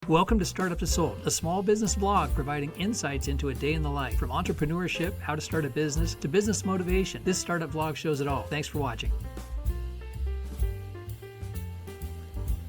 Welcome to Startup to Sold, a small business blog providing insights into a day in the life. From entrepreneurship, how to start a business, to business motivation, this startup vlog shows it all. Thanks for watching.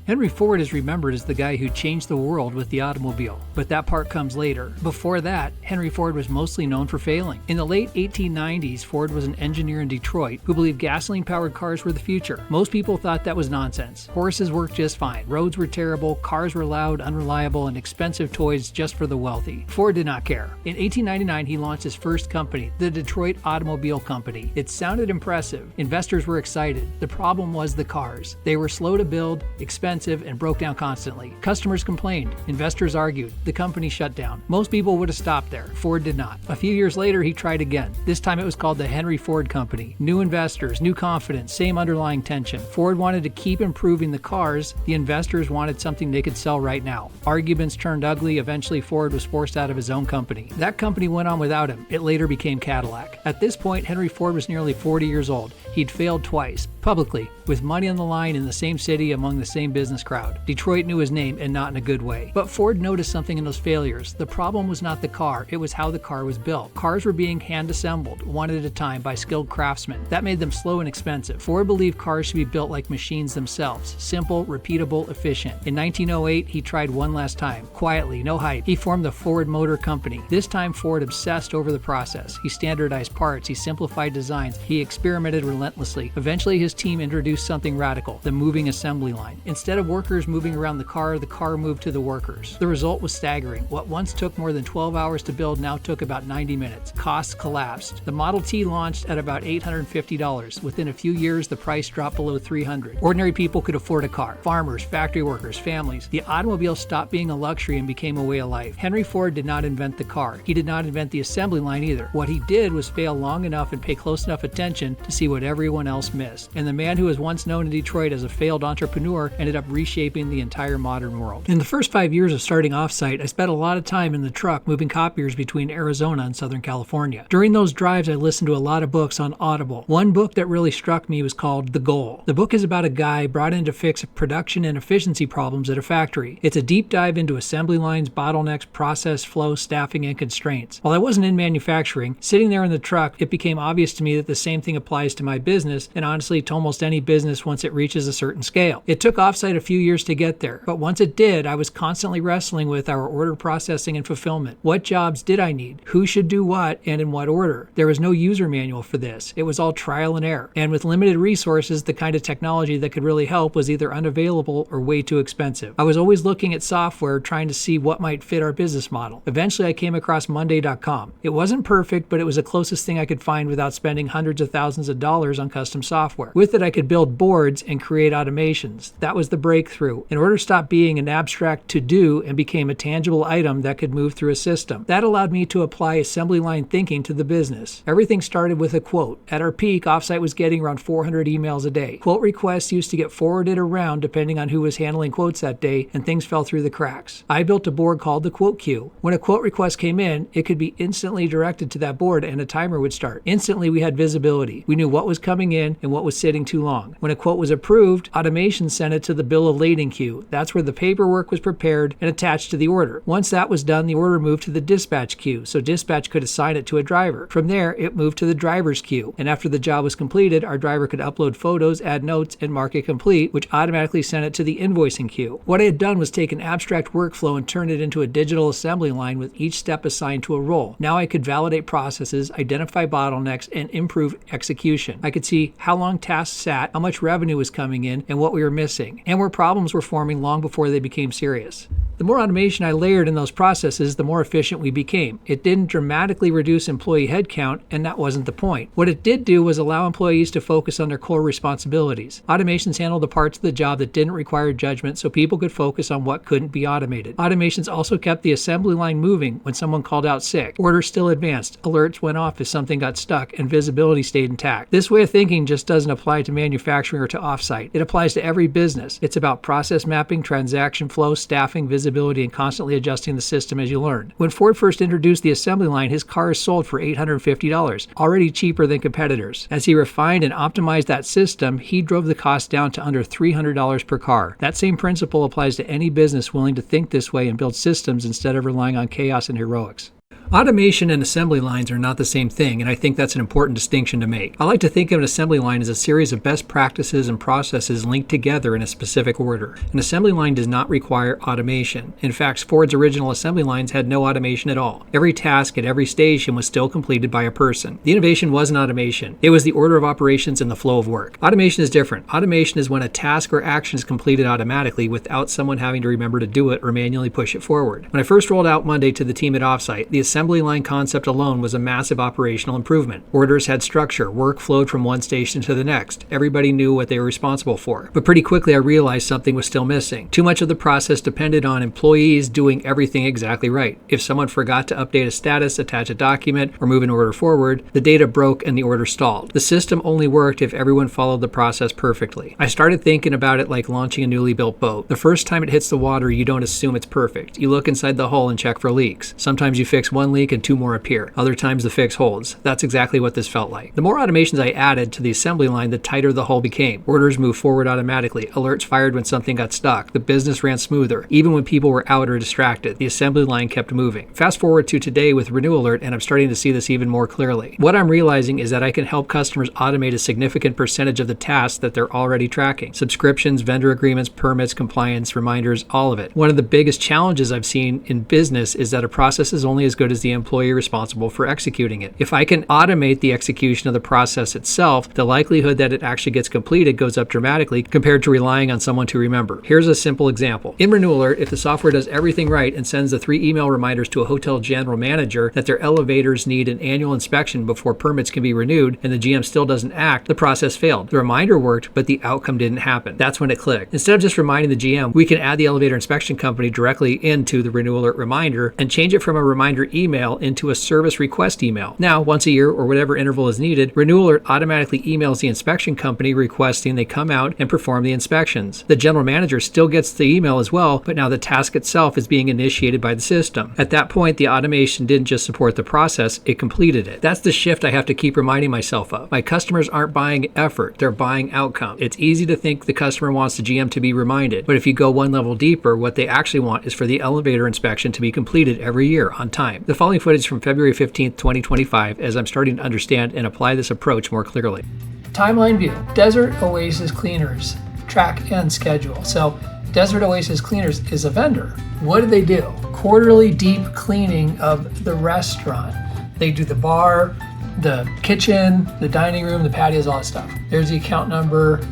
Henry Ford is remembered as the guy who changed the world with the automobile, but that part comes later. Before that, Henry Ford was mostly known for failing. In the late 1890s, Ford was an engineer in Detroit who believed gasoline-powered cars were the future. Most people thought that was nonsense. Horses worked just fine, roads were terrible, cars were loud, unreliable, and expensive toys just for the wealthy. Ford did not care. In 1899, he launched his first company, the Detroit Automobile Company. It sounded impressive. Investors were excited. The problem was the cars. They were slow to build, expensive, and broke down constantly. Customers complained. Investors argued. The company shut down. Most people would have stopped there. Ford did not. A few years later, he tried again. This time it was called the Henry Ford Company. New investors, new confidence, same underlying tension. Ford wanted to keep improving the cars. The investors wanted something they could sell right now. Arguments turned ugly. Eventually, Ford was forced out of his own company. That company went on without him. It later became Cadillac. At this point, Henry Ford was nearly 40 years old. He'd failed twice, publicly, with money on the line in the same city among the same business crowd. Detroit knew his name, and not in a good way. But Ford noticed something in those failures. The problem was not the car, it was how the car was built. Cars were being hand-assembled, one at a time, by skilled craftsmen. That made them slow and expensive. Ford believed cars should be built like machines themselves, simple, repeatable, efficient. In 1908, he tried one last time. Quietly, no hype. He formed the Ford Motor Company. This time, Ford obsessed over the process. He standardized parts, he simplified designs, he experimented relentlessly. Eventually, his team introduced something radical, the moving assembly line. Instead of workers moving around the car moved to the workers. The result was staggering. What once took more than 12 hours to build now took about 90 minutes. Costs collapsed. The Model T launched at about $850. Within a few years, the price dropped below $300. Ordinary people could afford a car. Farmers, factory workers, families. The automobile stopped being a luxury and became a way of life. Henry Ford did not invent the car. He did not invent the assembly line either. What he did was fail long enough and pay close enough attention to see what everyone else missed. And the man who was once known in Detroit as a failed entrepreneur ended up reshaping the entire modern world. In the first 5 years of starting offsite, I spent a lot of time in the truck moving copiers between Arizona and Southern California. During those drives, I listened to a lot of books on Audible. One book that really struck me was called The Goal. The book is about a guy brought in to fix production and efficiency problems at a factory. It's a deep dive into assembly lines, bottlenecks, process flow, staffing, and constraints. While I wasn't in manufacturing, sitting there in the truck, it became obvious to me that the same thing applies to my business, and honestly to almost any business once it reaches a certain scale. It took offsite a few years to get there, but once it did, I was constantly wrestling with our order processing and fulfillment. What jobs did I need? Who should do what, and in what order? There was no user manual for this. It was all trial and error. And with limited resources, the kind of technology that could really help was either unavailable or way too expensive. I was always looking at software, trying to see what might fit our business model. Eventually, I came across Monday.com. It wasn't perfect, but it was the closest thing I could find without spending hundreds of thousands of dollars on custom software. With it, I could build boards and create automations. That was the breakthrough. In order to stop being an abstract to-do and became a tangible item that could move through a system. That allowed me to apply assembly line thinking to the business. Everything started with a quote. At our peak, offsite was getting around 400 emails a day. Quote requests used to get forwarded around depending on who was handling quotes that day, and things fell through the cracks. I built a board called the quote queue. When a quote request came in, it could be instantly directed to that board and a timer would start. Instantly, we had visibility. We knew what was coming in and what was sitting too long. When a quote was approved, automation sent it to the bill of lading queue. That's where the paperwork was prepared and attached to the order. Once that was done, the order moved to the dispatch queue, so dispatch could assign it to a driver. From there, it moved to the driver's queue, and after the job was completed, our driver could upload photos, add notes, and mark it complete, which automatically sent it to the invoicing queue. What I had done was take an abstract workflow and turn it into a digital assembly line with each step assigned to a role. Now I could validate processes, identify bottlenecks, and improve execution. I could see how long tasks sat, how much revenue was coming in, and what we were missing, and where problems were forming long before they became serious. The more automation I layered in those processes, the more efficient we became. It didn't dramatically reduce employee headcount, and that wasn't the point. What it did do was allow employees to focus on their core responsibilities. Automations handled the parts of the job that didn't require judgment so people could focus on what couldn't be automated. Automations also kept the assembly line moving when someone called out sick. Orders still advanced, alerts went off if something got stuck, and visibility stayed intact. This way of thinking just doesn't apply to manufacturing or to offsite. It applies to every business. It's about process mapping, transaction flow, staffing, visibility, flexibility, and constantly adjusting the system as you learn. When Ford first introduced the assembly line, his cars sold for $850, already cheaper than competitors. As he refined and optimized that system, he drove the cost down to under $300 per car. That same principle applies to any business willing to think this way and build systems instead of relying on chaos and heroics. Automation and assembly lines are not the same thing, and I think that's an important distinction to make. I like to think of an assembly line as a series of best practices and processes linked together in a specific order. An assembly line does not require automation. In fact, Ford's original assembly lines had no automation at all. Every task at every station was still completed by a person. The innovation wasn't automation. It was the order of operations and the flow of work. Automation is different. Automation is when a task or action is completed automatically without someone having to remember to do it or manually push it forward. When I first rolled out Monday to the team at Offsite, the assembly line concept alone was a massive operational improvement. Orders had structure, work flowed from one station to the next. Everybody knew what they were responsible for. But pretty quickly I realized something was still missing. Too much of the process depended on employees doing everything exactly right. If someone forgot to update a status, attach a document, or move an order forward, the data broke and the order stalled. The system only worked if everyone followed the process perfectly. I started thinking about it like launching a newly built boat. The first time it hits the water, you don't assume it's perfect. You look inside the hull and check for leaks. Sometimes you fix one leak and two more appear. Other times the fix holds. That's exactly what this felt like. The more automations I added to the assembly line, the tighter the hull became. Orders moved forward automatically. Alerts fired when something got stuck. The business ran smoother. Even when people were out or distracted, the assembly line kept moving. Fast forward to today with renewalert, and I'm starting to see this even more clearly. What I'm realizing is that I can help customers automate a significant percentage of the tasks that they're already tracking. Subscriptions, vendor agreements, permits, compliance, reminders, all of it. One of the biggest challenges I've seen in business is that a process is only as good as the employee responsible for executing it. If I can automate the execution of the process itself, the likelihood that it actually gets completed goes up dramatically compared to relying on someone to remember. Here's a simple example. In renewalert, if the software does everything right and sends the 3 email reminders to a hotel general manager that their elevators need an annual inspection before permits can be renewed and the GM still doesn't act, the process failed. The reminder worked, but the outcome didn't happen. That's when it clicked. Instead of just reminding the GM, we can add the elevator inspection company directly into the renewalert reminder and change it from a reminder email into a service request email. Now, once a year or whatever interval is needed, renewalert automatically emails the inspection company requesting they come out and perform the inspections. The general manager still gets the email as well, but now the task itself is being initiated by the system. At that point, the automation didn't just support the process, it completed it. That's the shift I have to keep reminding myself of. My customers aren't buying effort, they're buying outcome. It's easy to think the customer wants the GM to be reminded, but if you go one level deeper, what they actually want is for the elevator inspection to be completed every year on time. The following footage from February 15th, 2025, as I'm starting to understand and apply this approach more clearly. Timeline view, Desert Oasis Cleaners, track and schedule. So Desert Oasis Cleaners is a vendor. What do they do? Quarterly deep cleaning of the restaurant. They do the bar, the kitchen, the dining room, the patios, all that stuff. There's the account number.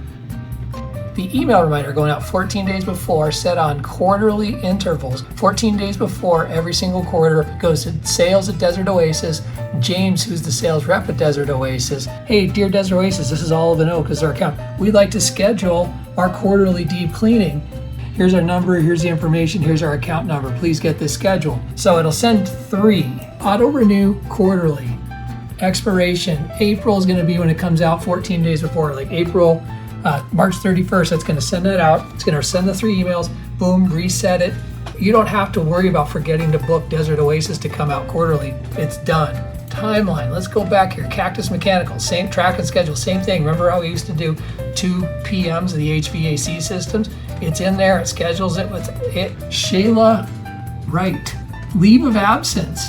The email reminder going out 14 days before, set on quarterly intervals. 14 days before every single quarter goes to sales at Desert Oasis. James, who's the sales rep at Desert Oasis. Hey, dear Desert Oasis, this is Olive and Oak is our account. We'd like to schedule our quarterly deep cleaning. Here's our number, here's the information, here's our account number. Please get this scheduled. So it'll send 3. Auto renew quarterly. Expiration. April is going to be when it comes out 14 days before, like March 31st, that's going to send that out. It's going to send the 3 emails, boom, reset it. You don't have to worry about forgetting to book Desert Oasis to come out quarterly. It's done. Timeline, let's go back here. Cactus Mechanical, same track and schedule, same thing. Remember how we used to do 2 PMs of the HVAC systems? It's in there, it schedules it with it. Shayla Wright, leave of absence.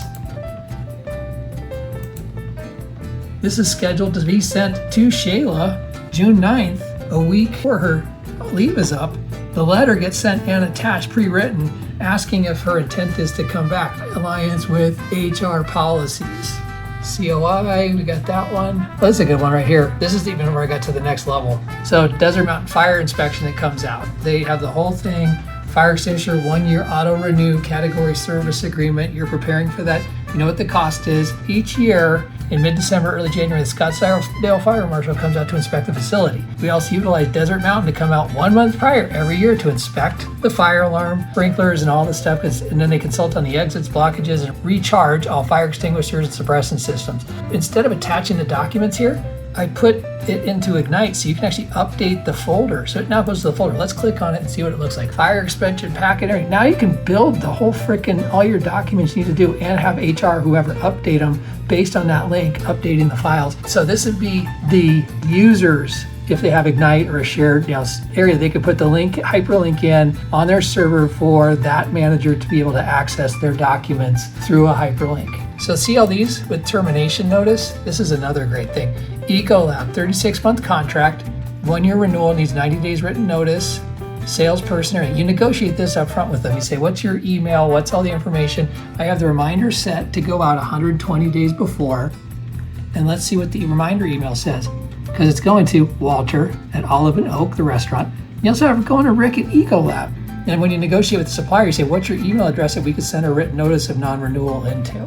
This is scheduled to be sent to Shayla June 9th. A week before her leave is up. The letter gets sent and attached, pre-written, asking if her intent is to come back. Alliance with HR policies. COI, we got that one. Oh, this is a good one right here. This is even where I got to the next level. So Desert Mountain Fire Inspection that comes out. They have the whole thing. Fire extinguisher, 1-year auto renew category service agreement. You're preparing for that. You know what the cost is. Each year in mid-December, early January, the Scottsdale Fire Marshal comes out to inspect the facility. We also utilize Desert Mountain to come out 1 month prior every year to inspect the fire alarm, sprinklers, and all this stuff. And then they consult on the exits, blockages, and recharge all fire extinguishers and suppressant systems. Instead of attaching the documents here, I put it into Ignite so you can actually update the folder. So it now goes to the folder. Let's click on it and see what it looks like. Fire expansion packet. Now you can build the whole all your documents you need to do and have HR, whoever, update them based on that link, updating the files. So this would be the users. If they have Ignite or a shared area, they could put the link, hyperlink in on their server for that manager to be able to access their documents through a hyperlink. So see all these with termination notice? This is another great thing. Ecolab, 36-month contract, 1-year renewal, needs 90 days written notice. Salesperson, you negotiate this up front with them. You say, what's your email? What's all the information? I have the reminder set to go out 120 days before. And let's see what the reminder email says. Because it's going to Walter at Olive and Oak, the restaurant. You also have it going to Rick at Ecolab. And when you negotiate with the supplier, you say, what's your email address that we could send a written notice of non-renewal into?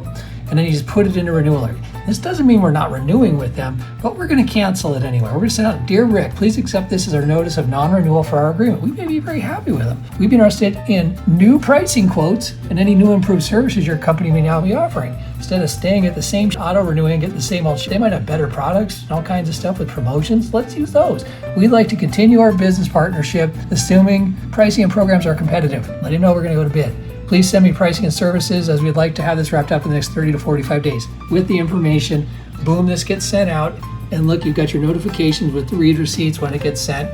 And then you just put it into renewalert. This doesn't mean we're not renewing with them, but we're going to cancel it anyway. We're going to send out, Dear Rick, please accept this as our notice of non-renewal for our agreement. We may be very happy with them. We'd be interested in new pricing quotes and any new improved services your company may now be offering. Instead of staying at the same auto-renewing and getting the same old shit, they might have better products and all kinds of stuff with promotions. Let's use those. We'd like to continue our business partnership, assuming pricing and programs are competitive. Let him know we're going to go to bid. Please send me pricing and services as we'd like to have this wrapped up in the next 30 to 45 days. With the information, boom, this gets sent out. And look, you've got your notifications with the read receipts when it gets sent.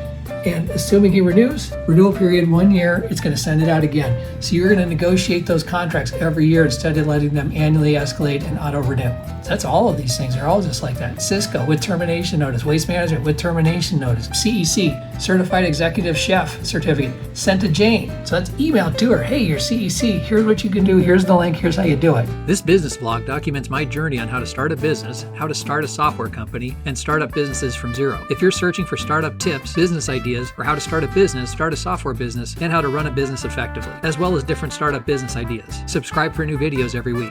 And assuming he renews, renewal period 1 year, it's going to send it out again. So you're going to negotiate those contracts every year instead of letting them annually escalate and auto-renew. That's all of these things. They're all just like that. Cisco with termination notice, Waste Management with termination notice, CEC, Certified Executive Chef certificate, sent to Jane. So that's emailed to her. Hey, you're CEC. Here's what you can do. Here's the link. Here's how you do it. This business blog documents my journey on how to start a business, how to start a software company, and start up businesses from zero. If you're searching for startup tips, business ideas, or how to start a business, start a software business, and how to run a business effectively, as well as different startup business ideas, subscribe for new videos every week.